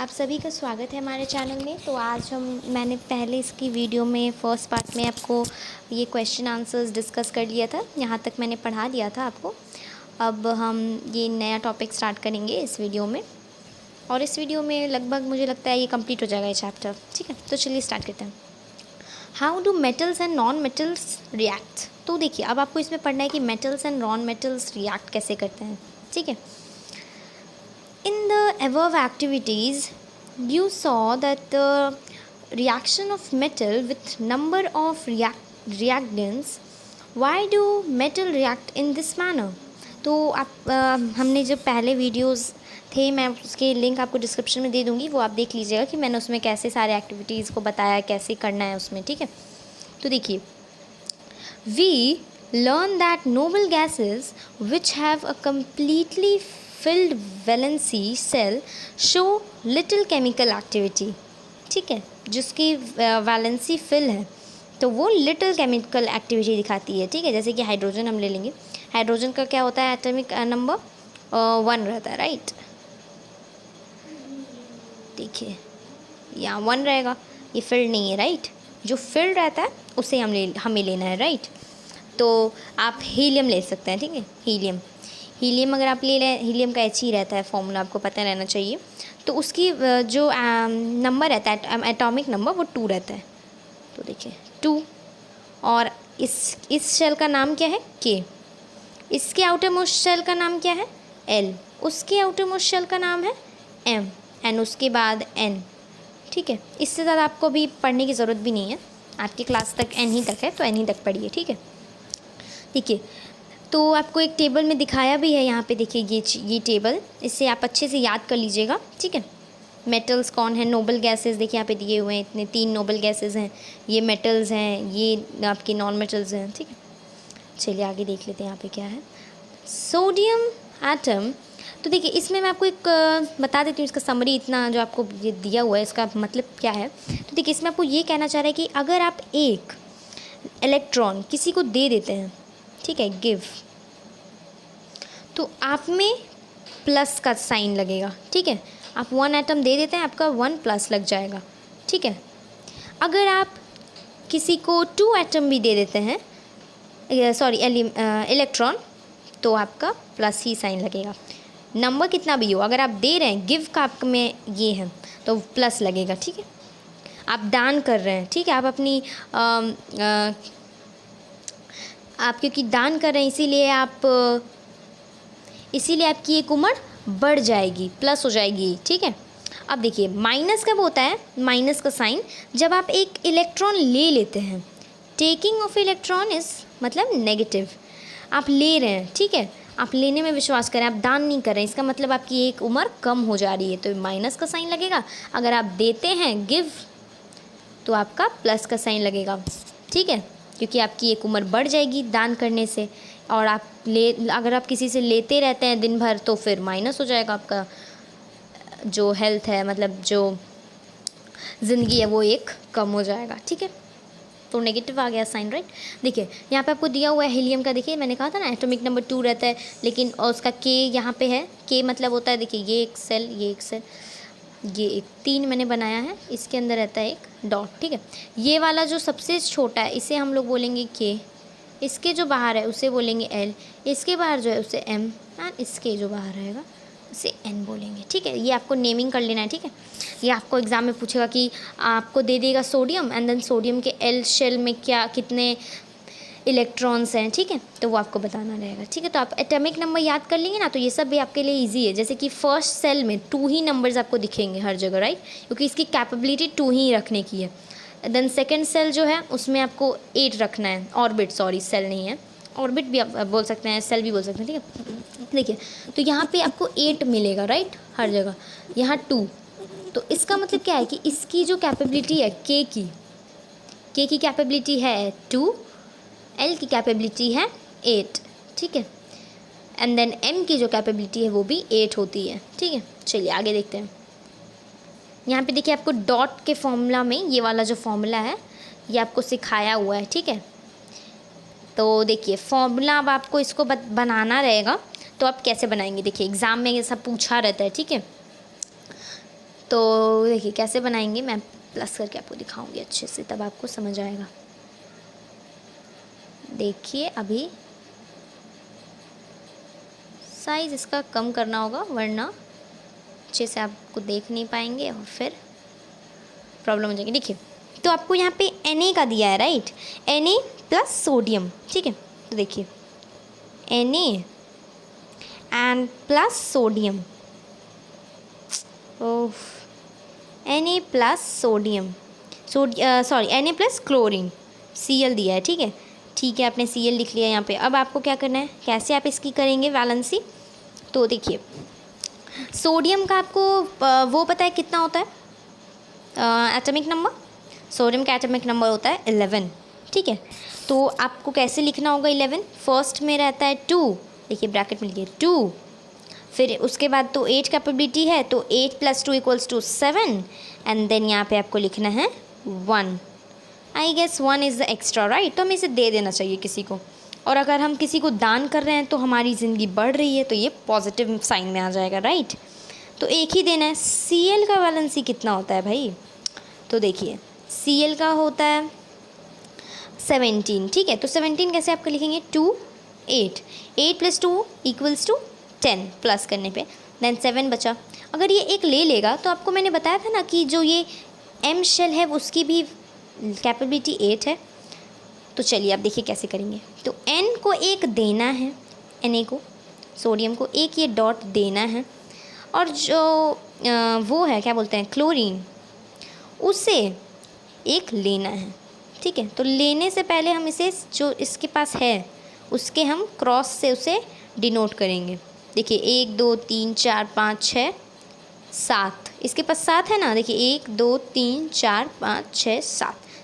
आप सभी का स्वागत है हमारे चैनल में। तो आज मैंने पहले इसकी वीडियो में फ़र्स्ट पार्ट में आपको ये क्वेश्चन आंसर्स डिस्कस कर लिया था, यहाँ तक मैंने पढ़ा दिया था आपको। अब हम ये नया टॉपिक स्टार्ट करेंगे इस वीडियो में, और इस वीडियो में लगभग मुझे लगता है ये कंप्लीट हो जाएगा ये चैप्टर। ठीक है, तो चलिए स्टार्ट करते हैं। How do metals and non metals react. तो देखिए, अब आपको इसमें पढ़ना है कि metals and non metals react कैसे करते हैं। ठीक है, in the above activities you saw that the reaction of metal with number of reactants. Why do metal react in this manner? तो आप हमने जो पहले वीडियोस थे, मैं उसके लिंक आपको डिस्क्रिप्शन में दे दूँगी, वो आप देख लीजिएगा कि मैंने उसमें कैसे सारे एक्टिविटीज़ को बताया, कैसे करना है उसमें। ठीक है, तो देखिए, we learn that noble gases which have a completely filled valency cell show little chemical activity। ठीक है, जिसकी वैलेंसी फिल है तो वो लिटिल केमिकल एक्टिविटी दिखाती है। ठीक है, जैसे कि हाइड्रोजन हम ले लेंगे, हाइड्रोजन का क्या होता है, एटॉमिक नंबर 1 रहता है, राइट। देखिए यहाँ 1 रहेगा, ये फिल्ड नहीं है, राइट। जो फिल्ड रहता है उसे हमें लेना है, राइट। तो आप हीलियम ले सकते हैं। ठीक है, हीलियम अगर आप ले लें, हीलियम का H ही रहता है, फॉर्मूला आपको पता रहना चाहिए। तो उसकी जो नंबर रहता है, एटॉमिक नंबर, वो 2 रहता है। तो देखिए 2, और इस शेल का नाम क्या है, K। इसके आउटर मोस्ट शेल का नाम क्या है, L। उसके आउटर मोस्ट शेल का नाम है M, एंड उसके बाद N। ठीक है, इससे ज़्यादा आपको भी पढ़ने की ज़रूरत भी नहीं है, आपकी क्लास तक N ही तक है, तो N ही तक पढ़िए। ठीक है, देखिए, तो आपको एक टेबल में दिखाया भी है यहाँ पे, देखिए ये टेबल, इससे आप अच्छे से याद कर लीजिएगा। ठीक है, मेटल्स कौन है, नोबल गैसेस देखिए यहाँ पे दिए हुए हैं, इतने 3 नोबल गैसेस हैं, ये मेटल्स हैं, ये आपके नॉन मेटल्स हैं। ठीक है, चलिए आगे देख लेते हैं यहाँ पे क्या है। Sodium atom. तो देखिए, इसमें मैं आपको एक बता देती हूँ, इसका समरी इतना जो आपको ये दिया हुआ है इसका मतलब क्या है। तो देखिए, इसमें आपको ये कहना चाह रहा है कि अगर आप एक इलेक्ट्रॉन किसी को दे देते हैं, ठीक है, गिव, तो आप में प्लस का साइन लगेगा। ठीक है, आप 1 एटम दे देते हैं, आपका 1 प्लस लग जाएगा। ठीक है, अगर आप किसी को 2 एटम भी दे देते हैं, इलेक्ट्रॉन, तो आपका प्लस ही साइन लगेगा। नंबर कितना भी हो, अगर आप दे रहे हैं, गिव का आप में ये है तो प्लस लगेगा। ठीक है, आप दान कर रहे हैं, ठीक है, आप अपनी आप क्योंकि दान कर रहे हैं, इसीलिए आपकी एक उम्र बढ़ जाएगी, प्लस हो जाएगी। ठीक है, अब देखिए, माइनस कब होता है, माइनस का साइन जब आप एक इलेक्ट्रॉन ले लेते हैं। टेकिंग ऑफ इलेक्ट्रॉन इज मतलब नेगेटिव, आप ले रहे हैं। ठीक है, आप लेने में विश्वास करें, आप दान नहीं कर रहे हैं, इसका मतलब आपकी एक उम्र कम हो जा रही है, तो माइनस का साइन लगेगा। अगर आप देते हैं गिव, तो आपका प्लस का साइन लगेगा। ठीक है, क्योंकि आपकी एक उम्र बढ़ जाएगी दान करने से, और अगर आप किसी से लेते रहते हैं दिन भर, तो फिर माइनस हो जाएगा, आपका जो हेल्थ है, मतलब जो ज़िंदगी है, वो एक कम हो जाएगा। ठीक है, तो नेगेटिव आ गया साइन, राइट। देखिए यहाँ पे आपको दिया हुआ है हीलियम का, देखिए मैंने कहा था ना एटॉमिक नंबर 2 रहता है, लेकिन और उसका K यहाँ पे है। K मतलब होता है, देखिए ये एक सेल, ये एक सेल, ये एक 3 मैंने बनाया है, इसके अंदर रहता है एक डॉट। ठीक है, ये वाला जो सबसे छोटा है, इसे हम लोग बोलेंगे K, इसके जो बाहर है उसे बोलेंगे L, इसके बाहर जो है उसे M, एंड इसके जो बाहर रहेगा उसे N बोलेंगे। ठीक है, ये आपको नेमिंग कर लेना है। ठीक है, ये आपको एग्ज़ाम में पूछेगा कि आपको दे देगा सोडियम, एंड देन सोडियम के L शेल में कितने इलेक्ट्रॉन्स हैं। ठीक है, तो वो आपको बताना रहेगा। ठीक है, तो आप एटॉमिक नंबर याद कर लेंगे ना, तो ये सब भी आपके लिए इजी है। जैसे कि फर्स्ट सेल में 2 ही नंबर्स आपको दिखेंगे हर जगह, राइट, क्योंकि इसकी कैपेबिलिटी 2 ही रखने की है। देन सेकेंड सेल जो है उसमें आपको 8 रखना है, ऑर्बिट, सॉरी सेल नहीं है, ऑर्बिट भी आप बोल सकते हैं, सेल भी बोल सकते हैं। ठीक है, देखिए, तो यहाँ पे आपको 8 मिलेगा, राइट, हर जगह, यहाँ 2। तो इसका मतलब क्या है कि इसकी जो कैपेबिलिटी है K की कैपेबिलिटी है 2, L की कैपेबिलिटी है 8। ठीक है, एंड देन M की जो कैपेबिलिटी है वो भी 8 होती है। ठीक है, चलिए आगे देखते हैं। यहाँ पे देखिए, आपको डॉट के फॉर्मूला में ये वाला जो फॉर्मूला है ये आपको सिखाया हुआ है। ठीक है, तो देखिए फॉर्मूला, अब आपको इसको बनाना रहेगा, तो आप कैसे बनाएंगे। देखिए एग्ज़ाम में ये सब पूछा रहता है। ठीक है, तो देखिए कैसे बनाएंगे, मैं प्लस करके आपको दिखाऊंगी अच्छे से, तब आपको समझ आएगा। देखिए अभी साइज़ इसका कम करना होगा, वरना अच्छे से आपको देख नहीं पाएंगे और फिर प्रॉब्लम हो जाएगी। देखिए तो आपको यहाँ पे Na का दिया है, राइट, Na प्लस सोडियम, ठीक है। तो देखिए Na and plus sodium, oh, Na plus sodium, sorry Na plus chlorine, Cl दिया है, ठीक है। ठीक है, आपने Cl लिख लिया यहाँ पे। अब आपको क्या करना है, कैसे आप इसकी करेंगे वैलेंसी। तो देखिए सोडियम का आपको वो पता है कितना होता है एटॉमिक नंबर, सोडियम का एटॉमिक नंबर होता है 11, ठीक है। तो आपको कैसे लिखना होगा 11, फर्स्ट में रहता है 2, देखिए ब्रैकेट में लिखिए 2, फिर उसके बाद तो 8 कैपेबिलिटी है, तो 8 + 2 = 7, एंड देन यहाँ पे आपको लिखना है 1। I guess 1 is the extra, right. तो हमें इसे दे देना चाहिए किसी को, और अगर हम किसी को दान कर रहे हैं तो हमारी ज़िंदगी बढ़ रही है, तो ये पॉजिटिव साइन में आ जाएगा, राइट। तो एक ही देना है। Cl का वैलेंसी कितना होता है भाई, तो देखिए Cl का होता है 17, ठीक है। तो 17 कैसे आपको लिखेंगे, 2 8 8 + 2 = 10, प्लस करने पे देन 7 बचा। अगर ये एक ले लेगा तो आपको मैंने बताया था ना कि जो ये M शेल है उसकी भी कैपेबिलिटी 8 है। तो चलिए आप देखिए कैसे करेंगे। तो N को एक देना है, Na को, सोडियम को एक ये डॉट देना है, और जो वो है क्या बोलते हैं क्लोरीन, उसे एक लेना है, ठीक है। तो लेने से पहले हम इसे जो इसके पास है उसके हम क्रॉस से उसे डिनोट करेंगे। देखिए 1 2 3 4 5 6 7, इसके पास 7 है ना, देखिए 1 2 3 4 5 6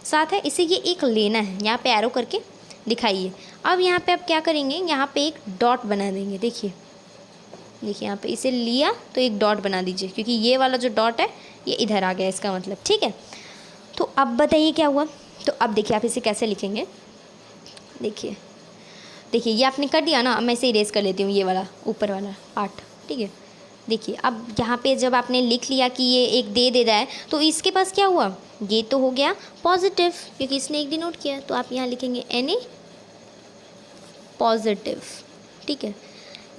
7 है, इसे ये एक लेना है, यहाँ पे एरो करके दिखाइए। अब यहाँ पे आप क्या करेंगे, यहाँ पे एक डॉट बना देंगे। देखिए यहाँ पे इसे लिया तो एक डॉट बना दीजिए, क्योंकि ये वाला जो डॉट है ये इधर आ गया इसका मतलब, ठीक है। तो अब बताइए क्या हुआ। तो अब देखिए आप इसे कैसे लिखेंगे, देखिए ये आपने कर दिया ना, अब मैं इसे इरेज कर लेती हूँ, ये वाला ऊपर वाला पार्ट, ठीक है। देखिए अब यहाँ पे जब आपने लिख लिया कि ये एक दे रहा है, तो इसके पास क्या हुआ, ये तो हो गया पॉजिटिव, क्योंकि इसने एक डिनोट किया। तो आप यहाँ लिखेंगे Na पॉजिटिव, ठीक है,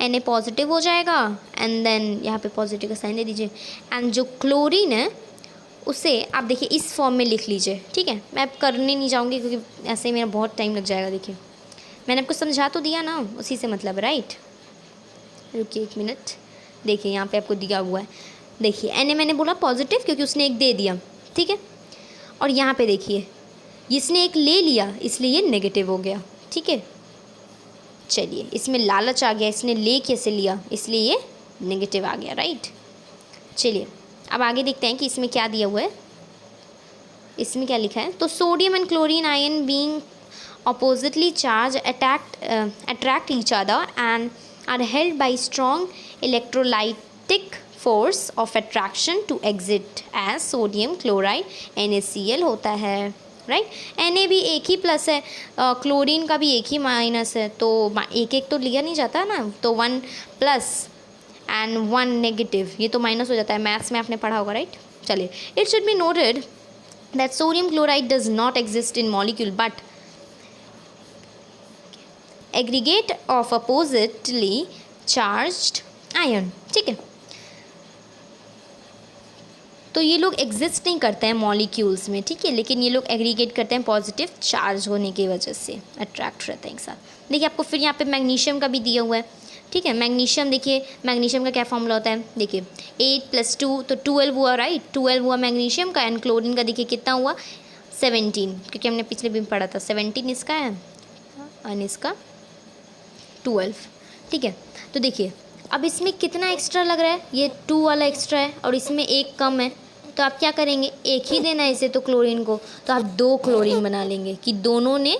Na पॉजिटिव हो जाएगा, एंड देन यहाँ पे पॉजिटिव का साइन दे दीजिए। एंड जो क्लोरीन है उसे आप देखिए इस फॉर्म में लिख लीजिए, ठीक है। मैं अब करने नहीं जाऊँगी क्योंकि ऐसे ही मेरा बहुत टाइम लग जाएगा। देखिए मैंने आपको समझा तो दिया ना, उसी से मतलब, राइट। रुकिए 1 मिनट, देखिए यहाँ पे आपको दिया हुआ है, देखिए Na मैंने बोला पॉजिटिव क्योंकि उसने एक दे दिया, ठीक है। और यहाँ पे देखिए इसने एक ले लिया इसलिए ये नेगेटिव हो गया, ठीक है। चलिए इसमें लालच आ गया, इसने ले कैसे लिया इसलिए ये नेगेटिव आ गया, राइट। चलिए अब आगे देखते हैं कि इसमें क्या दिया हुआ है, इसमें क्या लिखा है। तो sodium and chlorine ion being oppositely charged attract each other and are held by strong electrolytic force of attraction to exit as sodium chloride NaCl होता है, राइट। Na भी एक ही प्लस है, क्लोरीन का भी एक ही माइनस है, तो एक एक तो लिया नहीं जाता ना, तो 1 प्लस एंड 1 नेगेटिव, ये तो माइनस हो जाता है, मैथ्स में आपने पढ़ा होगा, राइट। चलिए it should be noted that sodium chloride does not exist in molecule but aggregate of oppositely charged ion, ठीक है। तो ये लोग एग्जिस्ट नहीं करते हैं मॉलिक्यूल्स में, ठीक है, लेकिन ये लोग एग्रीगेट करते हैं पॉजिटिव चार्ज होने की वजह से, अट्रैक्ट रहते हैं एक साथ। देखिए आपको फिर यहाँ पे मैग्नीशियम का भी दिया हुआ है, ठीक है। मैग्नीशियम देखिए, मैग्नीशियम का क्या फॉर्मूला होता है, देखिए 8 + 2 तो 12 हुआ, राइट, 12 हुआ मैग्नीशियम का, एंड क्लोरीन का देखिए कितना हुआ 17, क्योंकि हमने पिछले भी पढ़ा था 17 इसका है और इसका 12, ठीक है। तो देखिए अब इसमें कितना एक्स्ट्रा लग रहा है, ये 2 वाला एक्स्ट्रा है और इसमें एक कम है, तो आप क्या करेंगे, एक ही देना है इसे तो क्लोरीन को, तो आप 2 क्लोरीन बना लेंगे कि दोनों ने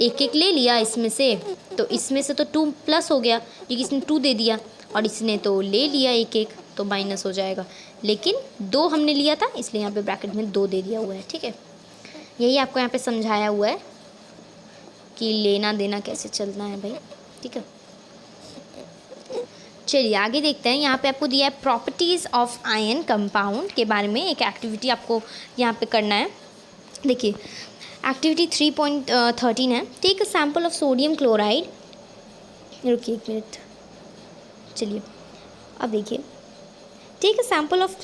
एक एक ले लिया इसमें से, तो इसमें से तो 2 प्लस हो गया क्योंकि इसने 2 दे दिया, और इसने तो ले लिया एक एक, तो माइनस हो जाएगा, लेकिन 2 हमने लिया था इसलिए यहाँ पे ब्रैकेट में 2 दे दिया हुआ है, ठीक है। यही आपको यहाँ पे समझाया हुआ है कि लेना देना कैसे चलना है भाई, ठीक है। चलिए आगे देखते हैं। यहाँ पे आपको दिया है प्रॉपर्टीज़ ऑफ आयन कंपाउंड के बारे में एक एक्टिविटी आपको यहाँ पे करना है। देखिए एक्टिविटी 3.13 है। Take a sample of sodium chloride. रुकिए एक मिनट, चलिए अब देखिए। Take a sample of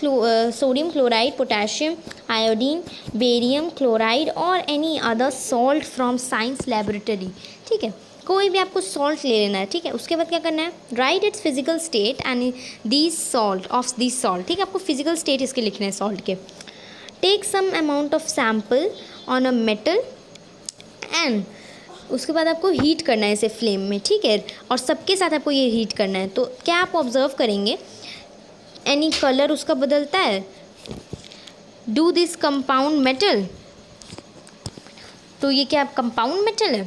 sodium chloride, potassium iodine, barium chloride और any other salt from science laboratory. ठीक है, कोई भी आपको सॉल्ट ले लेना है। ठीक है, उसके बाद क्या करना है, right it's physical state and these salt of this salt. ठीक है, आपको फिजिकल स्टेट इसके लिखने हैं सॉल्ट के। Take some amount of sample on a metal and उसके बाद आपको हीट करना है इसे फ्लेम में। ठीक है, और सबके साथ आपको ये हीट करना है। तो क्या आप ऑब्जर्व करेंगे, एनी कलर उसका बदलता है। डू दिस कंपाउंड मेटल, तो ये क्या कंपाउंड मेटल है।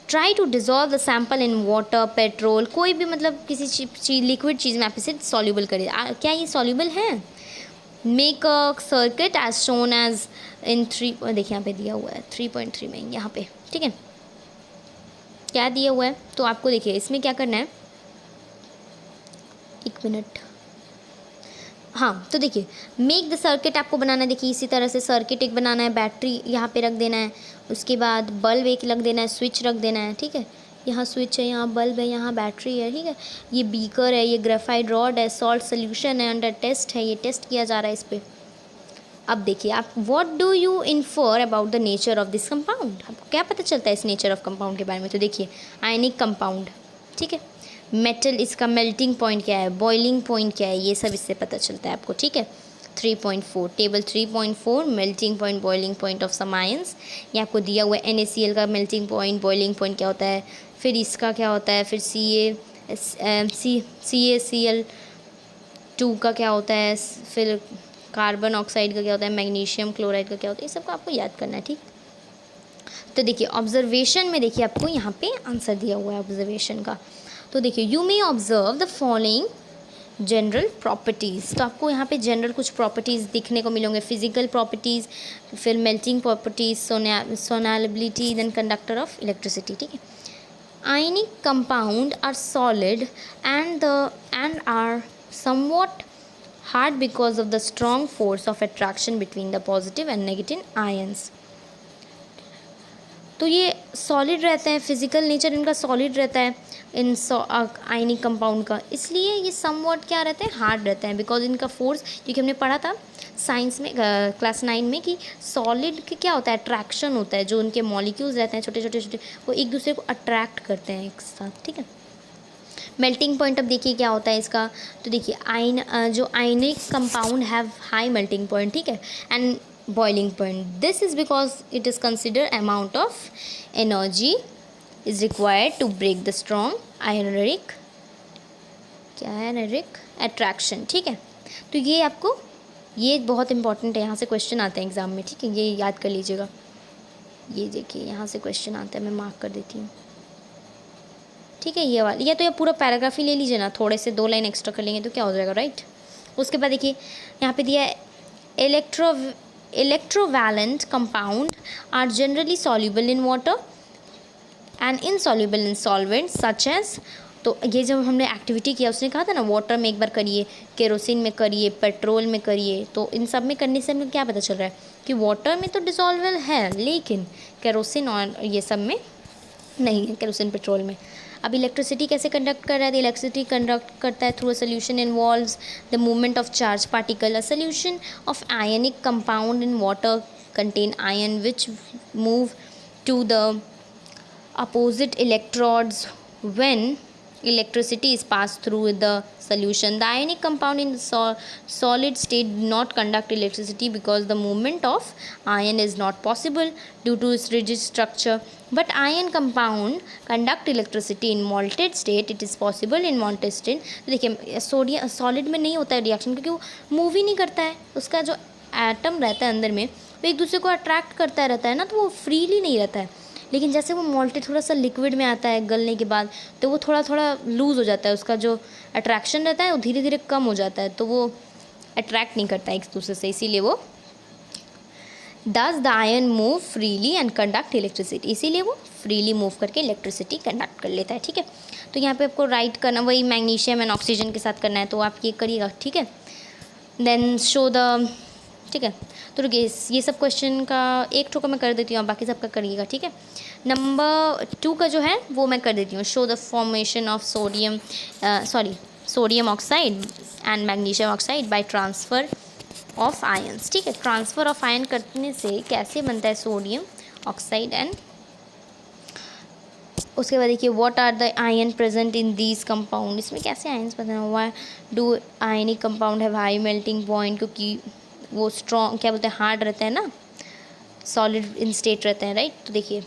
Try to dissolve the sample in water, petrol, कोई भी मतलब किसी चीज़ लिक्विड चीज़ में आप इसे सॉल्यूबल करिए। क्या ये सॉल्यूबल है। Make a circuit as shown as in 3, देखिए यहाँ पे दिया हुआ है 3.3 में यहाँ पे। ठीक है, क्या दिया हुआ है, तो आपको देखिए इसमें क्या करना है, एक मिनट। हाँ, तो देखिए मेक द सर्किट आपको बनाना है। देखिए इसी तरह से सर्किट एक बनाना है, बैटरी यहाँ पे रख देना है, उसके बाद बल्ब एक रख देना है, स्विच रख देना है। ठीक है, यहाँ स्विच है, यहाँ बल्ब है, यहाँ बैटरी है। ठीक है, ये बीकर है, ये ग्रेफाइट रॉड है, सॉल्ट सोल्यूशन है, अंडर टेस्ट है, ये टेस्ट किया जा रहा है इस पर। अब देखिए आप what do you infer about the nature of this compound, आपको क्या पता चलता है इस नेचर ऑफ कंपाउंड के बारे में। तो देखिए आयनिक कंपाउंड, ठीक है, मेटल, इसका मेल्टिंग पॉइंट क्या है, बॉइलिंग पॉइंट क्या है, ये सब इससे पता चलता है आपको। ठीक है, 3.4 table 3.4 melting point, boiling point of some ions, ये आपको दिया हुआ है। NaCl का मेल्टिंग पॉइंट, बॉइलिंग पॉइंट क्या होता है, फिर इसका क्या होता है, फिर CaCl2 का क्या होता है, फिर कार्बन ऑक्साइड का क्या होता है, मैग्नीशियम क्लोराइड का क्या होता है, ये सबको आपको याद करना है। ठीक, तो देखिए ऑब्जर्वेशन में देखिए आपको यहाँ पे आंसर दिया हुआ है ऑब्जर्वेशन का। तो देखिए you may observe the following general properties, तो आपको यहाँ पे जनरल कुछ प्रॉपर्टीज़ दिखने को मिलेंगे। फिजिकल प्रॉपर्टीज़, फिर melting properties, solubility, then conductor of electricity. ठीक है, ionic compound are solid and are somewhat hard because of the strong force of attraction between the positive and negative ions। तो ये solid रहते हैं, physical nature इनका solid रहता है इन ionic compound का, इसलिए ये समवॉट क्या रहते हैं, हार्ड रहते हैं, बिकॉज इनका फोर्स, क्योंकि हमने पढ़ा था साइंस में क्लास 9 में कि सॉलिड के क्या होता है, अट्रैक्शन होता है, जो उनके मॉलिक्यूल्स रहते हैं छोटे छोटे छोटे, वो एक दूसरे को अट्रैक्ट करते हैं एक साथ। ठीक है, मेल्टिंग पॉइंट अब देखिए क्या होता है इसका। तो देखिए जो ionic compound have high melting point, ठीक है, and boiling point. This is because it is consider amount of energy is required to break the strong ionic attraction. ठीक है, तो ये आपको ये बहुत इंपॉर्टेंट है, यहाँ से क्वेश्चन आते हैं एग्जाम में। ठीक है, ये याद कर लीजिएगा। ये देखिए यहाँ से क्वेश्चन आता है, मैं मार्क कर देती हूँ। ठीक है, ये वाला, या तो ये पूरा पैराग्राफ ही ले लीजिए ना, थोड़े से 2 लाइन एक्स्ट्रा कर लेंगे तो क्या हो जाएगा, राइट। उसके बाद देखिए यहाँ पे दिया है electrovalent compound are generally soluble in water and insoluble in solvent such as. तो ये जब हमने एक्टिविटी किया उसने कहा था ना, वाटर में एक बार करिए, केरोसिन में करिए, पेट्रोल में करिए, तो इन सब में करने से हमें क्या पता चल रहा है कि वाटर में तो डिसॉल्वेबल है, लेकिन केरोसिन और ये सब में नहीं है, केरोसिन पेट्रोल में। अब इलेक्ट्रिसिटी कैसे कंडक्ट कर रहा है, इलेक्ट्रिसिटी कंडक्ट करता है through a solution involves the movement of charge particle. A solution of ionic compound in water contain ion which move to the opposite electrodes when electricity is passed through the solution. The ionic compound in solid state do not conduct electricity because the movement of ion is not possible due to its rigid structure, but ion compound conduct electricity in molten state. It is possible in molten state। तो देखिए sodium solid में नहीं होता है reaction, क्योंकि वो move ही नहीं करता है, उसका जो एटम रहता है अंदर में वो एक दूसरे को अट्रैक्ट करता रहता है ना, तो वो फ्रीली नहीं रहता है। लेकिन जैसे वो मोल्टेड थोड़ा सा लिक्विड में आता है गलने के बाद, तो वो थोड़ा थोड़ा लूज़ हो जाता है, उसका जो अट्रैक्शन रहता है वो धीरे धीरे कम हो जाता है, तो वो अट्रैक्ट नहीं करता है एक दूसरे से, इसीलिए वो does the ion move freely and conduct electricity, इसीलिए वो फ्रीली मूव करके इलेक्ट्रिसिटी कंडक्ट कर लेता है, ठीक है। तो यहाँ पे आपको राइट करना, वही मैग्नीशियम एंड ऑक्सीजन के साथ करना है, तो आप ये करिएगा, ठीक है। देन शो द, ठीक है। तो रुकिए, ये सब क्वेश्चन का एक ठोका मैं कर देती हूँ, बाकी सबका करिएगा, ठीक है। नंबर 2 का जो है वो मैं कर देती हूँ। Show the formation of sodium oxide and magnesium oxide by transfer of ions, ठीक है। ट्रांसफ़र ऑफ आयन करने से कैसे बनता है सोडियम ऑक्साइड एंड, उसके बाद देखिए what are the ion present in these compound, इसमें कैसे आयन्स पता है। Why do ionic compound have high melting point, क्योंकि वो स्ट्रॉन्ग, क्या बोलते हैं, हार्ड रहते हैं ना, सॉलिड इन स्टेट रहते हैं, राइट। तो देखिए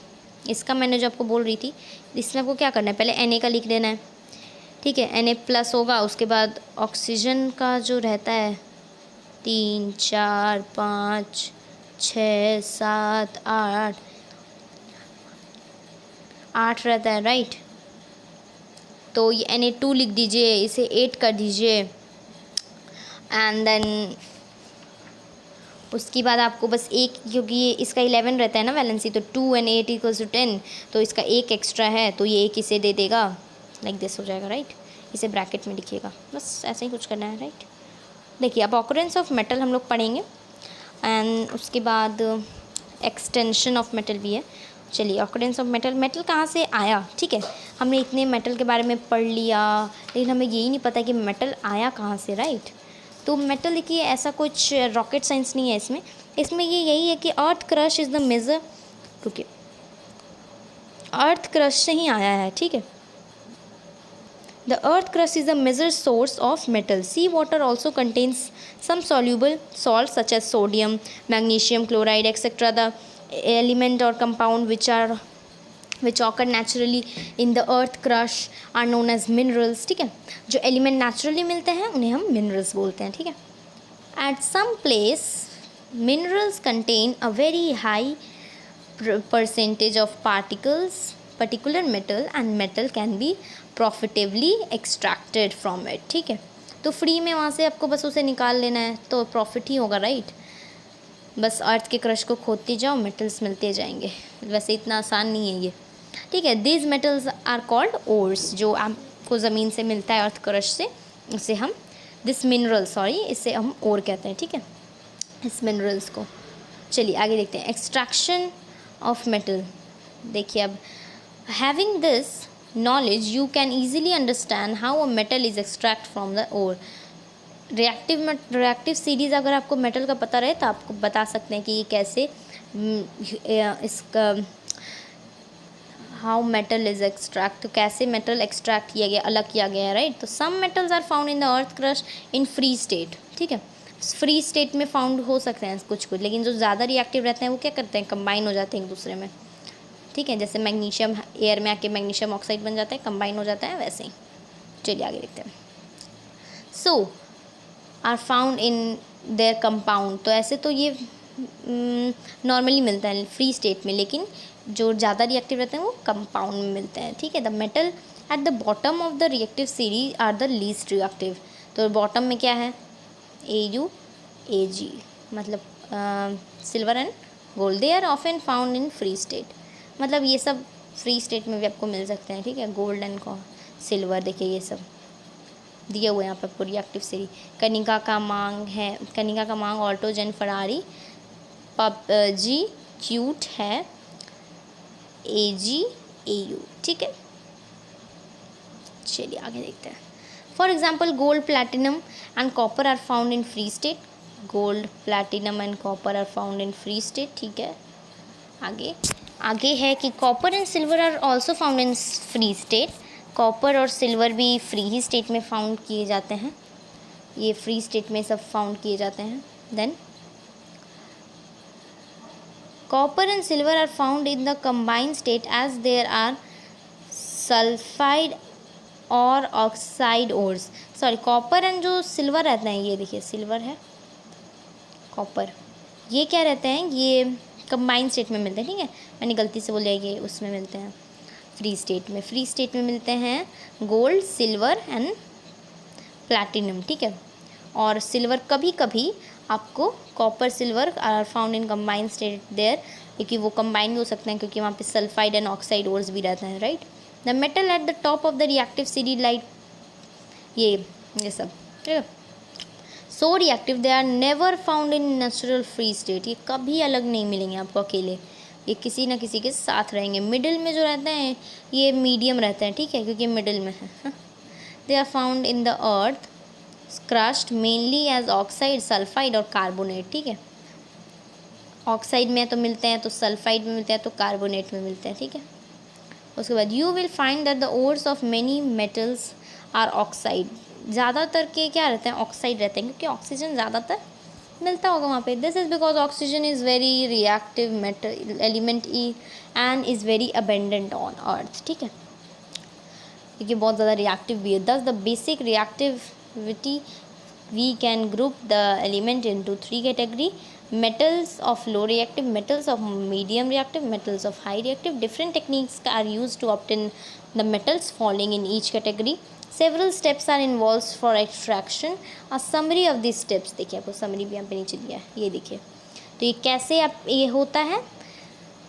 इसका मैंने जो आपको बोल रही थी, इसमें आपको क्या करना है, पहले Na का लिख देना है, ठीक है। Na प्लस होगा, उसके बाद ऑक्सीजन का जो रहता है 3 4 5 6 7 8 रहता है, राइट। तो ये Na2 लिख दीजिए, इसे 8 कर दीजिए, एंड देन उसके बाद आपको बस एक, क्योंकि ये इसका 11 रहता है ना वैलेंसी, तो 2 and 8 = 10, तो इसका एक एक्स्ट्रा है, तो ये एक इसे दे देगा, लाइक दिस हो जाएगा, राइट। इसे ब्रैकेट में लिखिएगा, बस ऐसे ही कुछ करना है, राइट। देखिए अब ऑकरेंस ऑफ मेटल हम लोग पढ़ेंगे, एंड उसके बाद एक्सटेंशन ऑफ मेटल भी है। चलिए ऑकरेंस ऑफ मेटल, मेटल कहाँ से आया, ठीक है। हमने इतने मेटल के बारे में पढ़ लिया, लेकिन हमें यही नहीं पता कि मेटल आया कहाँ से, राइट। तो मेटल देखिए ऐसा कुछ रॉकेट साइंस नहीं है इसमें ये यही है कि earth crust is the major, रुकिए, अर्थ क्रश से ही आया है, ठीक है। The earth crust is the major source of metal. Sea water also contains some soluble salts such as sodium, magnesium chloride, etc. The element or compound which occur naturally in the earth crust are known as minerals, ठीक है। जो element naturally मिलते हैं उन्हें हम minerals बोलते हैं, ठीक है। At some place minerals contain a very high percentage of particles, particular metal, and metal can be profitably extracted from it, ठीक है। तो फ्री में वहाँ से आपको बस उसे निकाल लेना है, तो प्रॉफिट ही होगा, राइट। बस अर्थ के क्रश को खोदते जाओ, मेटल्स मिलते जाएंगे, वैसे इतना आसान नहीं है ये, ठीक है। These metals are called ores, जो आपको ज़मीन से मिलता है अर्थ क्रश से, उसे हम इसे हम ओर कहते हैं, ठीक है, इस मिनरल्स को। चलिए आगे देखते हैं एक्सट्रैक्शन ऑफ मेटल। देखिए अब having this knowledge you can easily understand how a metal is extract from the ore. Reactive series अगर आपको मेटल का पता रहे तो आपको बता सकते हैं कि ये कैसे इसका हाउ मेटल इज एक्सट्रैक्ट, तो कैसे मेटल एक्सट्रैक्ट किया गया, अलग किया गया है, राइट। तो some metals are found in the earth crust in free state, ठीक है। फ्री स्टेट में फाउंड हो सकते हैं कुछ, लेकिन जो ज़्यादा रिएक्टिव रहते हैं वो क्या करते हैं, कंबाइन हो जाते हैं एक दूसरे में, ठीक है। जैसे मैग्नीशियम एयर में आके मैग्नीशियम ऑक्साइड बन जाता है, कंबाइन हो जाता है, वैसे ही। चलिए आगे देखते हैं। So are found in their compound, तो ऐसे तो ये नॉर्मली मिलता है फ्री स्टेट में, लेकिन जो ज़्यादा रिएक्टिव रहते हैं वो कंपाउंड में मिलते हैं, ठीक है। The metal at the bottom of the reactive series are the least reactive. तो बॉटम में क्या है, Au Ag, मतलब silver and gold, they are often found in free state, मतलब ये सब फ्री स्टेट में भी आपको मिल सकते हैं, ठीक है। गोल्ड एंड सिल्वर, देखिए ये सब दिए हुए हैं यहाँ पर आपको रिएक्टिव सीरीज। कनिका का मांग ऑल्टोजन फरारी PUBG क्यूट है AgAu, ठीक है। चलिए आगे देखते हैं। For example gold, platinum and copper are found in free state. Gold, platinum and copper are found in free state, ठीक है। आगे है कि copper and silver are also found in free state. Copper और सिल्वर भी free ही state में found किए जाते हैं, ये फ्री स्टेट में सब फाउंड किए जाते हैं। Then copper and silver are found in the combined state as there are sulphide और oxide ores. Sorry, copper and जो सिल्वर रहते हैं, ये देखिए सिल्वर है, कॉपर, ये क्या रहते हैं, ये कंबाइंड स्टेट में मिलते हैं, ठीक है। मैंने गलती से बोल दिया ये उसमें मिलते हैं फ्री स्टेट में। फ्री स्टेट में मिलते हैं गोल्ड, सिल्वर एंड प्लैटिनम, ठीक है। और सिल्वर कभी कभी आपको copper silver are found in combined state there, क्योंकि वो कंबाइन भी हो सकते हैं क्योंकि वहाँ पे सल्फाइड एंड ऑक्साइड ओर्स भी रहते हैं, right. The metal at the top of the reactivity light, ये सब ठीक है। So reactive they are never found in natural free state, ये कभी अलग नहीं मिलेंगे आपको अकेले, ये किसी ना किसी के साथ रहेंगे। मिडिल में जो रहते हैं ये मीडियम रहते हैं, ठीक है, क्योंकि मिडिल में है। They are found in the earth crust mainly as oxide, sulphide और कार्बोनेट, ठीक है। ऑक्साइड में तो मिलते हैं, तो सल्फाइड में मिलते हैं, तो कार्बोनेट में मिलते हैं, ठीक है। उसके बाद you will find that the ores of many metals are oxide, ज़्यादातर के क्या रहते हैं, ऑक्साइड रहते हैं, क्योंकि ऑक्सीजन ज़्यादातर मिलता होगा वहाँ पे। This is because oxygen is very reactive metal element ई and is very abundant on earth, ठीक है, क्योंकि बहुत ज़्यादा रिएक्टिव भी है। Thus the basic reactivity we can group the element into 3 category, metals of low reactive, metals of medium reactive, metals of high reactive. Different techniques are used to obtain the metals falling in each category. Several steps are involved for extraction. A summary of these steps, देखिए आपको summary भी यहाँ पे नीचे दिया है, ये देखिए। तो ये कैसे आप ये होता है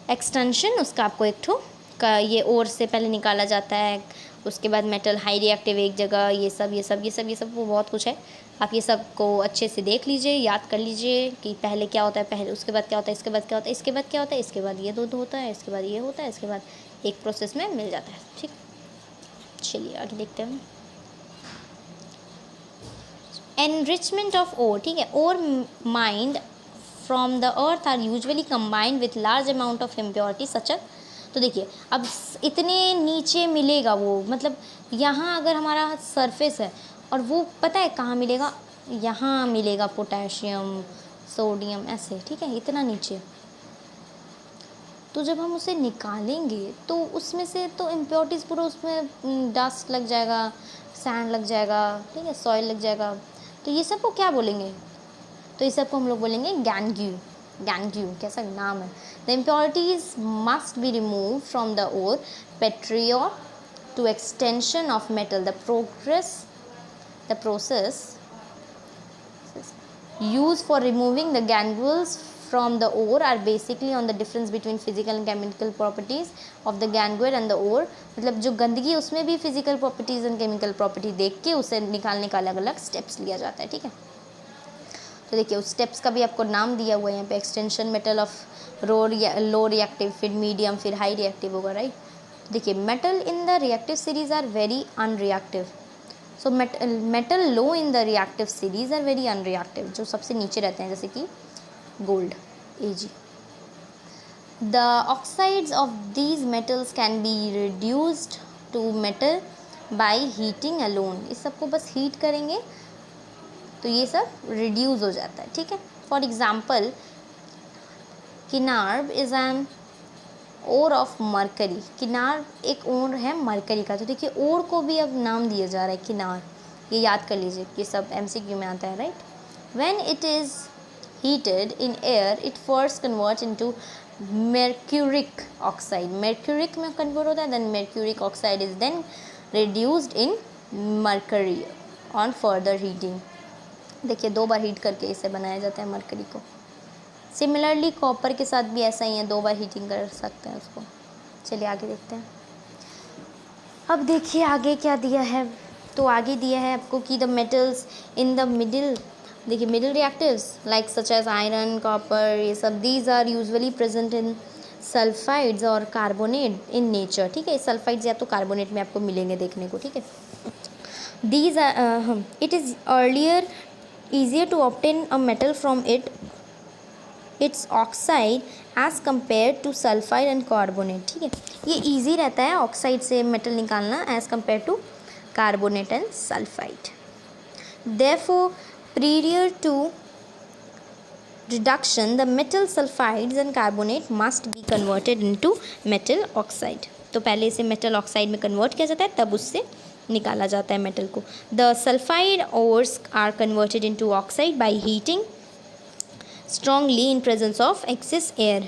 एक्सटेंशन, उसका आपको एक ठो का ये ओर से पहले निकाला जाता है, उसके बाद मेटल हाई रिएक्टिव एक जगह, ये सब वो बहुत कुछ है। आप ये सब को अच्छे से देख लीजिए, याद कर लीजिए कि पहले क्या होता है, पहले उसके बाद क्या होता है, इसके बाद क्या होता है, इसके बाद क्या होता है, इसके बाद ये दो होता है, इसके बाद ये होता है, इसके बाद एक प्रोसेस में मिल जाता है, ठीक। चलिए आगे देखते हैं। एनरिचमेंट ऑफ ओर, ठीक है। Ore mined from the earth are usually combined with large amount of impurity such as, तो देखिए अब इतने नीचे मिलेगा वो, मतलब यहाँ अगर हमारा सरफेस है और वो पता है कहाँ मिलेगा, यहाँ मिलेगा पोटेशियम सोडियम ऐसे, ठीक है, इतना नीचे। तो जब हम उसे निकालेंगे तो उसमें से तो इम्प्योरिटीज़ पूरा उसमें डस्ट लग जाएगा, सैंड लग जाएगा, ठीक है, सॉइल लग जाएगा। तो ये सब को क्या बोलेंगे, तो इस सब को हम लोग बोलेंगे गैंग्यू। गैंग्यू कैसा नाम है। The impurities must be remove from the ore prior to extension of metal. The process used for removing the granules from the ore are basically on the difference between physical and chemical properties of the granule and the ore, मतलब जो गंदगी है उसमें भी physical properties and chemical property देख के उसे निकालने का अलग अलग steps लिया जाता है, ठीक है। तो देखिए उस steps का भी आपको नाम दिया हुआ है यहाँ पे, extension metal of low reactive, फिर मीडियम, फिर हाई रिएक्टिव होगा, राइट। देखिए metal in the reactive series are very unreactive, so metal low in the reactive series are very unreactive, जो सबसे नीचे रहते हैं जैसे कि gold Ag. The oxides of these metals can be reduced to metal by heating alone, इस सबको बस हीट करेंगे तो ये सब रिड्यूस हो जाता है, ठीक है। फॉर एग्जाम्पल किनार्ब is an ore of mercury, किनार एक ओर है मरकरी का। तो देखिए ओर को भी अब नाम दिया जा रहा है किनार, ये याद कर लीजिए, ये सब MCQ में आता है, right. When it is heated in air it first convert into mercuric oxide, mercuric में कन्वर्ट होता है, then mercuric oxide is then reduced in mercury on further heating. देखिए 2 बार हीट करके इसे बनाया जाता है मरकरी को। सिमिलरली कॉपर के साथ भी ऐसा ही है, 2 बार हीटिंग कर सकते हैं उसको। चलिए आगे देखते हैं। अब देखिए आगे क्या दिया है, तो आगे दिया है आपको कि the metals in the middle, देखिए middle reactives like such as iron, copper, ये सब these are usually present in sulphides और कार्बोनेट इन नेचर, ठीक है। सल्फाइड्स या तो कार्बोनेट में आपको मिलेंगे देखने को, ठीक है। These it is earlier easier to obtain a metal from its oxide as compared to sulfide and carbonate, ठीक है। ये easy रहता है ऑक्साइड से मेटल निकालना as compared to carbonate and sulfide. Therefore prior to reduction the metal sulfides and carbonate must be converted into metal oxide. तो पहले इसे मेटल ऑक्साइड में कन्वर्ट किया जाता है, तब उससे निकाला जाता है मेटल को। The sulphide ores are converted into oxide by heating strongly in presence of excess air.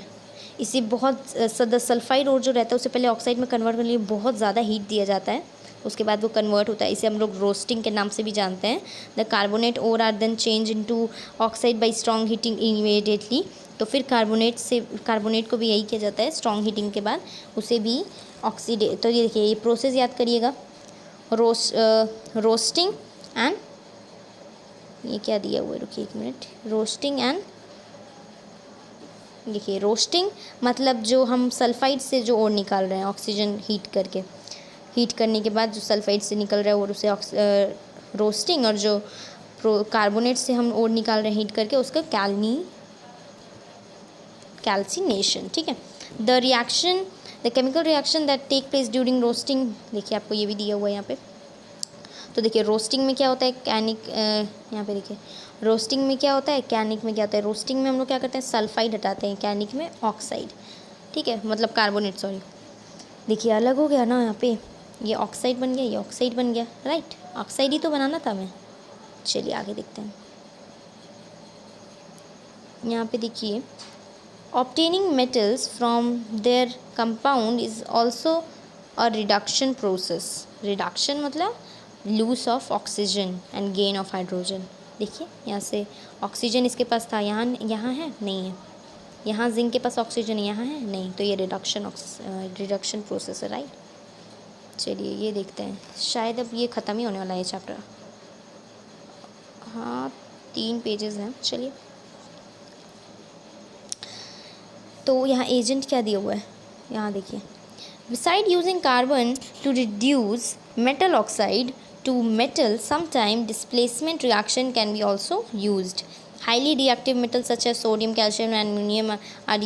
इसी बहुत द सल्फाइड ओर जो रहता है उसे पहले ऑक्साइड में कन्वर्ट करने के लिए बहुत ज़्यादा हीट दिया जाता है, उसके बाद वो कन्वर्ट होता है, इसे हम लोग रोस्टिंग के नाम से भी जानते हैं। The carbonate ore are then change into oxide by strong heating immediately. तो फिर कार्बोनेट को भी यही किया जाता है, स्ट्रॉन्ग हीटिंग के बाद उसे भी ऑक्सीडेट। तो ये देखिए, ये प्रोसेस याद करिएगा, रोस्टिंग एंड, ये क्या दिया हुआ है, रुकिए एक मिनट, रोस्टिंग एंड, देखिए रोस्टिंग मतलब जो हम सल्फाइड से जो और निकाल रहे हैं ऑक्सीजन हीट करके, हीट करने के बाद जो सल्फाइड से निकल रहा है और उसे रोस्टिंग, और जो कार्बोनेट से हम और निकाल रहे हैं हीट करके उसका कैल्सिनेशन। ठीक है। The reaction, the chemical reaction that take place during roasting, देखिए आपको ये भी दिया हुआ है यहाँ पे। तो देखिए रोस्टिंग में क्या होता है, यहाँ पे देखिए रोस्टिंग में क्या होता है, कैनिक में क्या होता है। रोस्टिंग में हम लोग क्या करते हैं, सल्फाइड हटाते हैं, कैनिक में ऑक्साइड। ठीक है, मतलब कार्बोनेट, सॉरी। देखिए अलग हो गया ना, यहाँ पे ये ऑक्साइड बन गया, ये ऑक्साइड बन गया, राइट। ऑक्साइड ही तो बनाना था हमें। चलिए आगे देखते हैं। यहाँ पे देखिए, obtaining metals from their compound is also a reduction process. Reduction मतलब loss of oxygen and gain of hydrogen. देखिए यहाँ से ऑक्सीजन इसके पास था, यहाँ है नहीं है, यहाँ जिंक के पास ऑक्सीजन यहाँ है नहीं, तो ये रिडक्शन प्रोसेस है, राइट। चलिए ये देखते हैं, शायद अब ये ख़त्म ही होने वाला है चैप्टर। हाँ 3 पेजेस हैं। चलिए, तो यहाँ एजेंट क्या दिया हुआ है, यहाँ देखिए, beside using carbon to reduce metal oxide to metal, sometime displacement reaction can be also used. Highly reactive metals such as sodium, calcium and aluminum are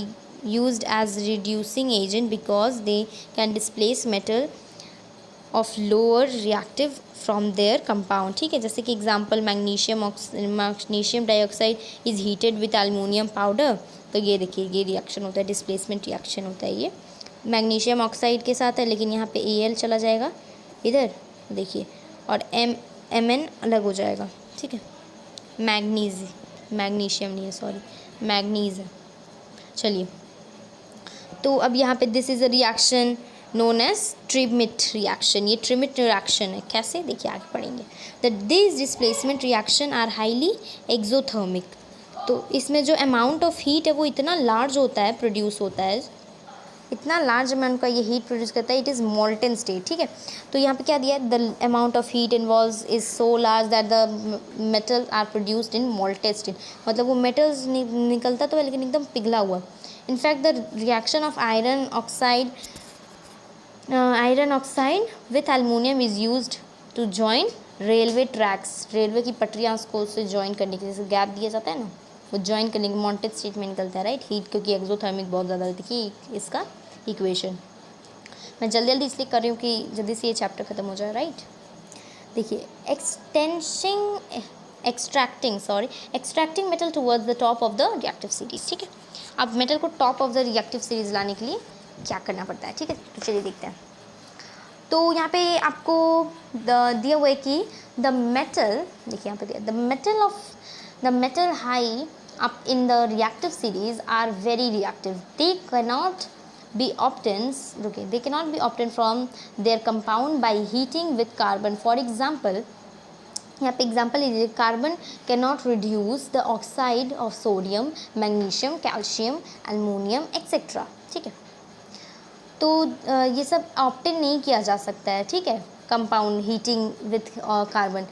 used as reducing agent because they can displace metal of lower reactive from their compound। ठीक है, जैसे कि example magnesium dioxide is heated with aluminium powder. तो ये देखिए, ये reaction होता है, डिस्प्लेसमेंट रिएक्शन होता है। ये मैग्नीशियम ऑक्साइड के साथ है, लेकिन यहाँ पे Al चला जाएगा इधर, देखिए, और Mn अलग हो जाएगा। ठीक है, मैग्नीशियम नहीं है, सॉरी, मैग्नीज है। चलिए, तो अब यहाँ पे this is a reaction known as thermite reaction. ये ट्रिमिट रिएक्शन है, कैसे देखिए आगे पढ़ेंगे। The this displacement reaction are highly exothermic. तो इसमें जो अमाउंट ऑफ हीट है वो इतना लार्ज होता है, प्रोड्यूस होता है, इतना लार्ज अमाउंट का ये हीट प्रोड्यूस करता है, इट इज़ मोल्टन स्टेट। ठीक है, तो यहाँ पे क्या दिया है, the amount of heat involves is so large that the metal are produced in molted state. मतलब वो मेटल्स निकलता तो है लेकिन एकदम पिघला हुआ। In fact the reaction of iron oxide with aluminium is used to join railway tracks. Railway की पटरियाँ उसको उससे जॉइन करने के, जैसे गैप दिया जाता है ना, वो जॉइन करने के मोल्टेड स्टेट में निकलता है, राइट, हीट, क्योंकि एक्सोथर्मिक बहुत ज़्यादा। देखिए इसका इक्वेशन मैं जल्दी इसलिए कर रही हूँ कि जल्दी से ये चैप्टर ख़त्म हो जाए, राइट। देखिए, extracting metal towards the top of the reactive series. ठीक है, अब मेटल को top of the reactive series लाने के लिए क्या करना पड़ता है। ठीक है, तो चलिए देखते हैं। तो यहाँ पे आपको दिया हुआ है कि द मेटल, देखिए यहाँ पे दिया, the metal high up in the reactive series are very reactive. They cannot be obtained from their compound by heating with carbon. For example, यहाँ पे एग्जाम्पल लीजिए, carbon cannot reduce the oxide of sodium, magnesium, calcium, aluminium etc. ठीक है, तो ये सब obtain नहीं किया जा सकता है। ठीक है, कंपाउंड हीटिंग विथ कार्बन,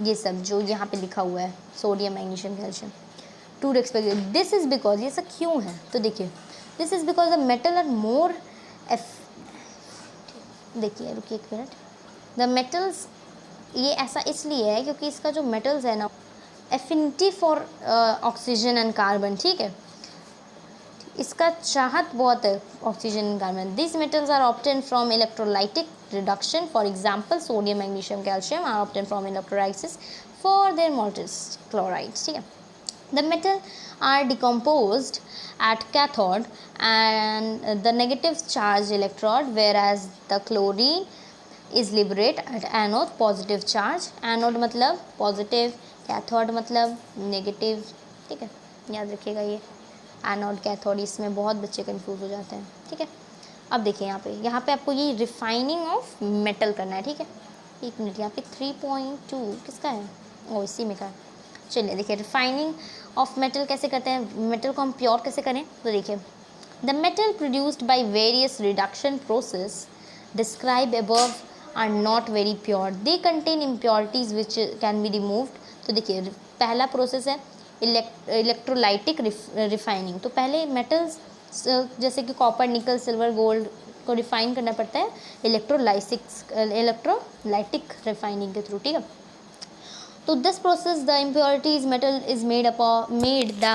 ये सब जो यहाँ पे लिखा हुआ है, sodium, magnesium, calcium, to expect. This is because, ये सब क्यों है, तो देखिए, this is because the metal are more, देखिए रुकिए एक मिनट, द मेटल्स, ये ऐसा इसलिए है क्योंकि इसका जो मेटल्स है ना, affinity for oxygen and carbon. ठीक है, इसका चाहत बहुत है oxygen and carbon. This metals are obtain from electrolytic reduction. For example, sodium, magnesium, calcium are obtain from electrolysis for their molted chlorides. ठीक है, the metal are decomposed at cathode and the negative charge electrode, whereas the chlorine is liberated at anode, positive charge। anode मतलब positive, cathode मतलब negative। ठीक है, याद रखिएगा ये anode cathode, इसमें बहुत बच्चे कंफ्यूज हो जाते हैं। ठीक है, अब देखिए यहाँ पे आपको ये रिफाइनिंग ऑफ मेटल करना है, ठीक है। एक मिनट, यहाँ पे 3.2 किसका है? ओ इसी में का है। चलिए देखिए, रिफाइनिंग ऑफ मेटल कैसे करते हैं, मेटल को हम प्योर कैसे करें। तो देखिए, the metal produced by various reduction process describe above are not very pure, they contain impurities which can be removed. तो देखिए, पहला प्रोसेस है इलेक्ट्रोलाइटिक रिफाइनिंग। तो पहले मेटल्स जैसे कि कॉपर, निकल, सिल्वर, गोल्ड को रिफाइन करना पड़ता है इलेक्ट्रोलाइटिक रिफाइनिंग के थ्रू, ठीक है। तो this process the impurities metal is made the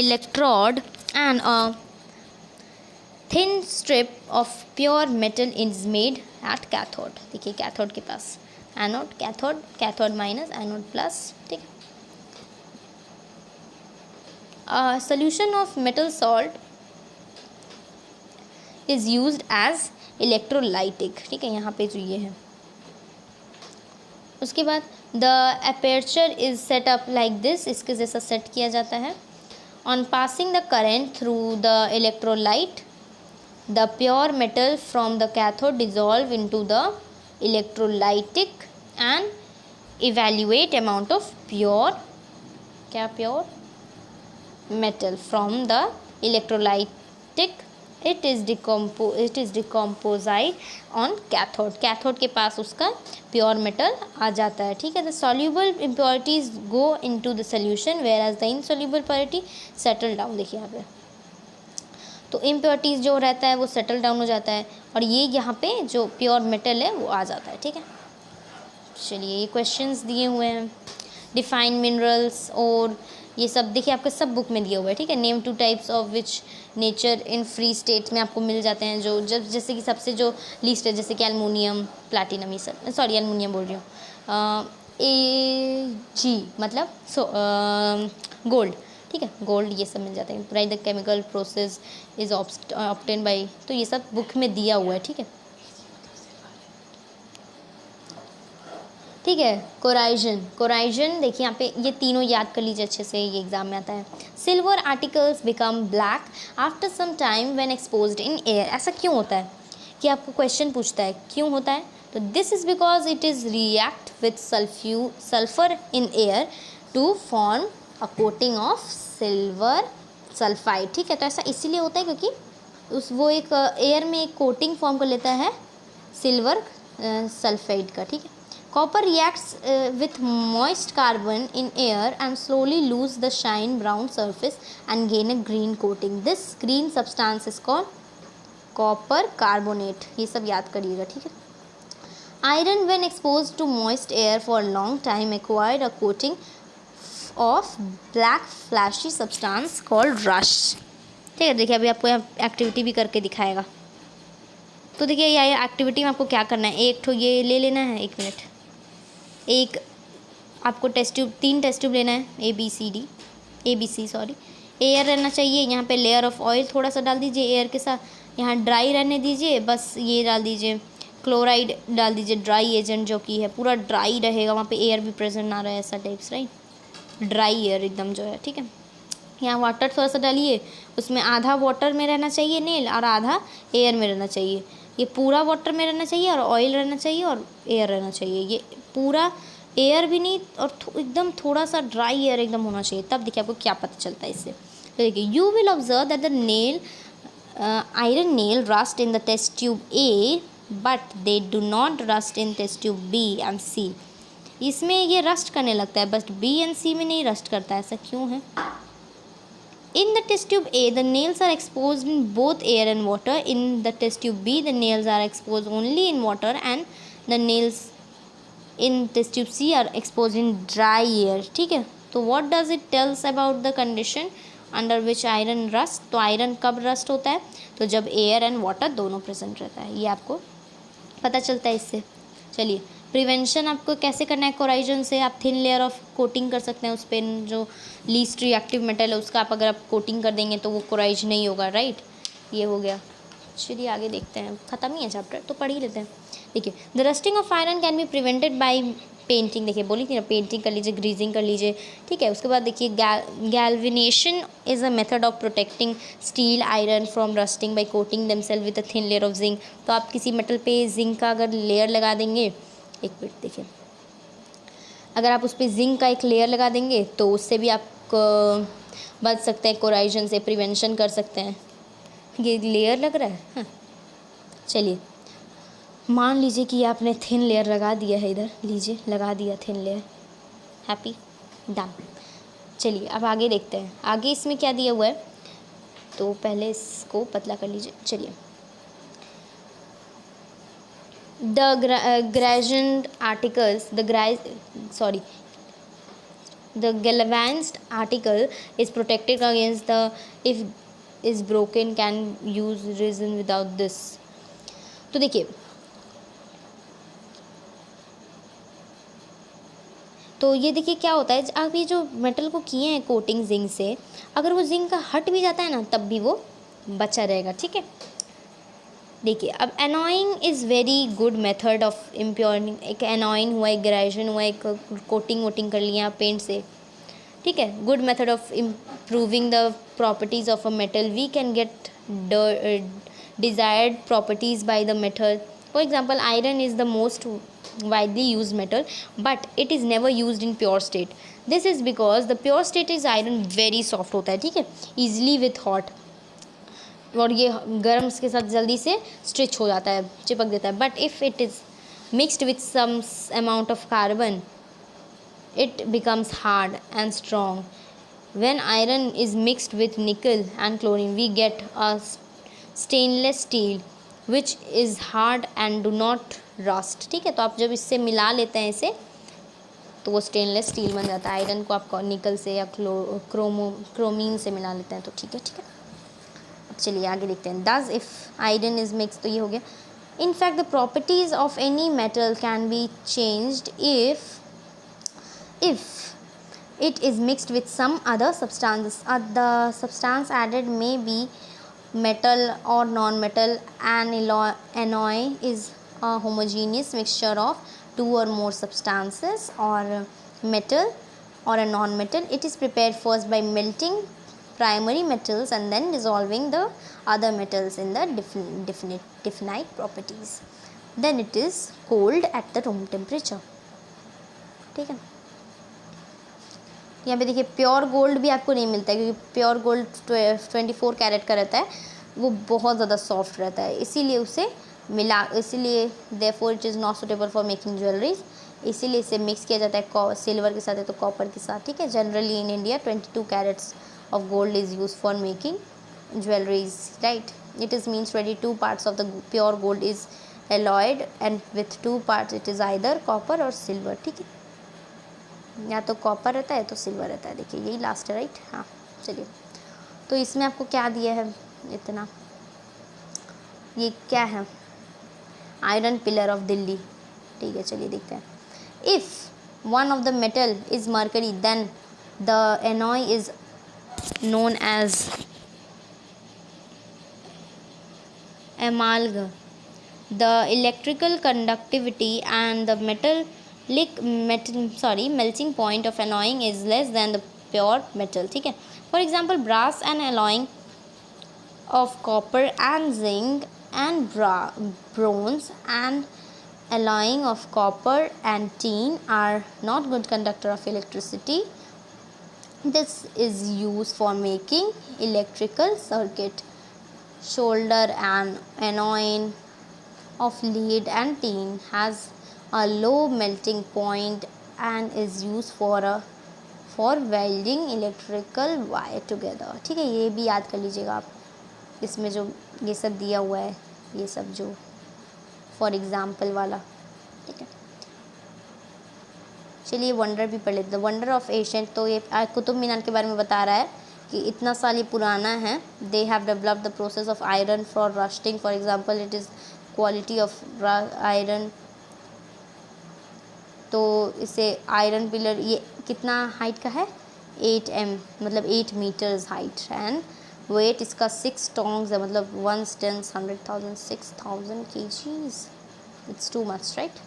electrode and a thin strip of pure metal is made at cathode। देखिए कैथोड के पास anode, cathode minus, anode plus, ठीक है। Solution of metal salt is used as electrolytic, ठीक है। यहाँ पे जो ये है, उसके बाद the aperture is set up like this, इसके जैसा सेट किया जाता है। On passing the current through the electrolyte the pure metal from the cathode dissolve into the electrolytic and evaluate amount of pure metal from the electrolytic it is decomposite on cathode के पास उसका pure metal आ जाता है, ठीक है। the soluble impurities go into the solution whereas the insoluble purity settle down। देखिए यहाँ पे तो impurities जो रहता है वो settle down हो जाता है और ये यहाँ पे जो प्योर मेटल है वो आ जाता है, ठीक है। चलिए, ये क्वेश्चंस दिए हुए हैं, डिफाइन मिनरल्स और ये सब देखिए आपके सब बुक में दिया हुआ है, ठीक है। Name 2 types of which nature in free state में आपको मिल जाते हैं, जो जब जैसे कि सबसे जो लीस्ट है जैसे कि एलुमिनियम, प्लैटिनम, ये सब, सॉरी एलुमिनियम बोल रही हूँ, Ag मतलब गोल्ड, ठीक है, गोल्ड, ये सब मिल जाते हैं। Right the chemical process is obtain bye, तो ये सब बुक में दिया हुआ है, ठीक है। ठीक है, कोराइजन देखिए यहाँ पे ये तीनों याद कर लीजिए अच्छे से, ये एग्जाम में आता है। Silver articles become black after some time when exposed in air. ऐसा क्यों होता है कि आपको क्वेश्चन पूछता है क्यों होता है, तो this is because it is react with sulphur in air to form a coating of silver sulphide, ठीक है। तो ऐसा इसीलिए होता है क्योंकि वो एक एयर में एक कोटिंग फॉर्म कर लेता है सिल्वर सल्फाइड का, ठीक है। Copper reacts with moist carbon in air and slowly lose the shine brown surface and gain a green coating. This green substance is called copper carbonate। ये सब याद करिएगा, ठीक है। Iron when exposed to moist air for a long time acquired a coating of black flashy substance called rust। ठीक है, देखिए अभी आपको यहाँ एक्टिविटी भी करके दिखाएगा। तो देखिए ये एक्टिविटी में आपको क्या करना है, एक तो ये ले लेना है, एक मिनट, एक आपको टेस्ट ट्यूब, 3 टेस्ट ट्यूब लेना है, A B C sorry. Air रहना चाहिए, यहाँ पे लेयर ऑफ ऑयल थोड़ा सा डाल दीजिए एयर के साथ, यहाँ ड्राई रहने दीजिए, बस ये डाल दीजिए, क्लोराइड डाल दीजिए, ड्राई एजेंट जो कि है पूरा ड्राई रहेगा, वहाँ पे एयर भी प्रेजेंट ना रहे, ऐसा टाइप्स, राइट, ड्राई एयर एकदम जो है, ठीक है। यहाँ वाटर थोड़ा सा डालिए, उसमें आधा वाटर में रहना चाहिए नेल और आधा एयर में रहना चाहिए। ये पूरा वाटर में रहना चाहिए और ऑयल रहना चाहिए और एयर रहना चाहिए, ये पूरा एयर भी नहीं और एकदम थोड़ा सा ड्राई एयर एकदम होना चाहिए, तब देखिए आपको क्या पता चलता है इससे। तो देखिए, you will observe that the nail iron nail rust in the test tube A but they do not rust in test tube B and C. इसमें ये रस्ट करने लगता है बट बी एंड सी में नहीं रस्ट करता है, ऐसा क्यों है। In the test tube A, the nails are exposed in both air and water. In the test tube B, the nails are exposed only in water and the nails in test tube C are exposed in dry air, ठीक है। तो what does it tells about the condition under which iron rust? तो iron कब rust होता है, तो जब air and water दोनों present रहता है, ये आपको पता चलता है इससे। चलिए, प्रिवेंशन आपको कैसे करना है कोराइजन से, आप थिन लेयर ऑफ कोटिंग कर सकते हैं उस पर, जो लीस्ट रिएक्टिव मेटल है उसका आप अगर आप कोटिंग कर देंगे तो वो कोराइज नहीं होगा, राइट, ये हो गया। चलिए आगे देखते हैं, ख़त्म ही है चैप्टर तो पढ़ ही लेते हैं। देखिए, the rusting of iron can be prevented by painting देखिए, बोली थी ना, पेंटिंग कर लीजिए, ग्रीजिंग कर लीजिए, ठीक है। उसके बाद देखिए galvanisation is a method of protecting steel iron from rusting by coating themselves with a thin layer of zinc. तो आप किसी मेटल पे जिंक का अगर लेयर लगा देंगे, एक मिनट देखिए, अगर आप उस पर जिंक का एक लेयर लगा देंगे तो उससे भी आप बच सकते हैं, कोराइजन से प्रिवेंशन कर सकते हैं। ये लेयर लग रहा है, हाँ। चलिए मान लीजिए कि आपने थिन लेयर लगा दिया है, इधर लीजिए लगा दिया थिन लेयर, हैप्पी, डन। चलिए अब आगे देखते हैं, आगे इसमें क्या दिया हुआ है। तो पहले इसको पतला कर लीजिए। चलिए, द ग्रेजेंट articles the galvanized article is protected against the if is broken can use resin without this। तो देखिए, तो ये देखिए क्या होता है, आप ये जो मेटल को किए हैं कोटिंग जिंक से, अगर वो जिंक का हट भी जाता है ना तब भी वो बचा रहेगा, ठीक है। देखिए अब alloying is very good method of improving, एक एनॉइंग हुआ, एक ग्रेजुएशन हुआ, एक कोटिंग वोटिंग कर लिया पेंट से, ठीक है। Good method of improving the properties of a metal, we can get desired properties by the method। For example, iron is the most widely used metal, but it is never used in pure state। This is because the pure state is iron very soft होता है, ठीक है, easily with hot, और ये गर्म के साथ जल्दी से स्ट्रिच हो जाता है, चिपक देता है। But if it is mixed with some amount of carbon it becomes hard and strong। When iron is mixed with nickel and chlorine, we get a stainless steel which is hard and do not rust। ठीक है, तो आप जब इससे मिला लेते हैं इसे तो वो स्टेनलेस स्टील बन जाता है। आयरन को आप निकल से या क्रोमीन से मिला लेते हैं तो ठीक है, ठीक है। अब चलिए आगे देखते हैं। दस इफ़ आयरन इज मिक्स, तो ये हो गया। In fact the properties of any metal can be changed if it is mixed with some other substances। The substance added may be metal or non-metal। An alloy is a homogeneous mixture of two or more substances or metal or a non-metal। It is prepared first by melting primary metals and then dissolving the other metals in the definite properties। Then it is cooled at the room temperature। ठीक है, यहाँ पे देखिए pure gold भी आपको नहीं मिलता है, क्योंकि प्योर गोल्ड 24 कैरेट का रहता है, वो बहुत ज़्यादा सॉफ्ट रहता है, इसीलिए उसे मिला, इसीलिए therefore it is not suitable for making jewelleries. इसीलिए इसे मिक्स किया जाता है सिल्वर के साथ है तो कॉपर के साथ, ठीक है। Generally in India 22 carats of gold is use for making jewelleries, right. It is means 22 parts of the pure gold is alloyed and with 2 parts it is either copper और silver, ठीक है। या तो copper रहता है तो silver रहता है, देखिए यही लास्ट है, राइट। हाँ चलिए, तो इसमें आपको क्या दिया है इतना, ये क्या है, आयरन पिलर ऑफ दिल्ली, ठीक है। चलिए देखते हैं। If one of the metal is mercury then the alloy is known as amalgam. The electrical conductivity and the melting point of alloying is less than the pure metal, ठीक है। For example, brass and alloying of copper and zinc and bronze and alloying of copper and tin are not good conductor of electricity। This is used for making electrical circuit। Solder and alloying of lead and tin has a low melting point and is used for welding electrical wire together, ठीक है। ये भी याद कर लीजिएगा आप, इसमें जो ये सब दिया हुआ है, ये सब जो फॉर एग्जाम्पल वाला, ठीक है। चलिए वंडर भी पढ़ लेते हैं। वंडर ऑफ एशियंट, तो ये कुतुब मीनार के बारे में बता रहा है कि इतना साल ये पुराना है। They have developed the process of iron for rusting. For example it is quality of iron. तो इसे आयरन पिलर, ये कितना हाइट का है, 8 मतलब 8 मीटर्स हाइट, एंड वेट इसका 6 टॉन्स है, मतलब 1 10 100,000 6000 kgs। It's too much, right.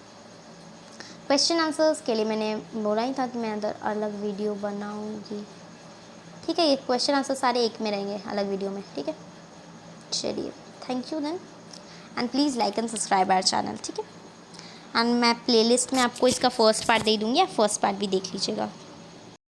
Question answers के लिए मैंने बोला ही था कि मैं अदर अलग वीडियो बनाऊंगी, ठीक है। ये क्वेश्चन आंसर सारे एक में रहेंगे अलग वीडियो में, ठीक है। चलिए, thank you then, and please like and subscribe our channel, ठीक है। एंड मैं प्लेलिस्ट में आपको इसका फर्स्ट पार्ट दे दूँगी, आप फर्स्ट पार्ट भी देख लीजिएगा।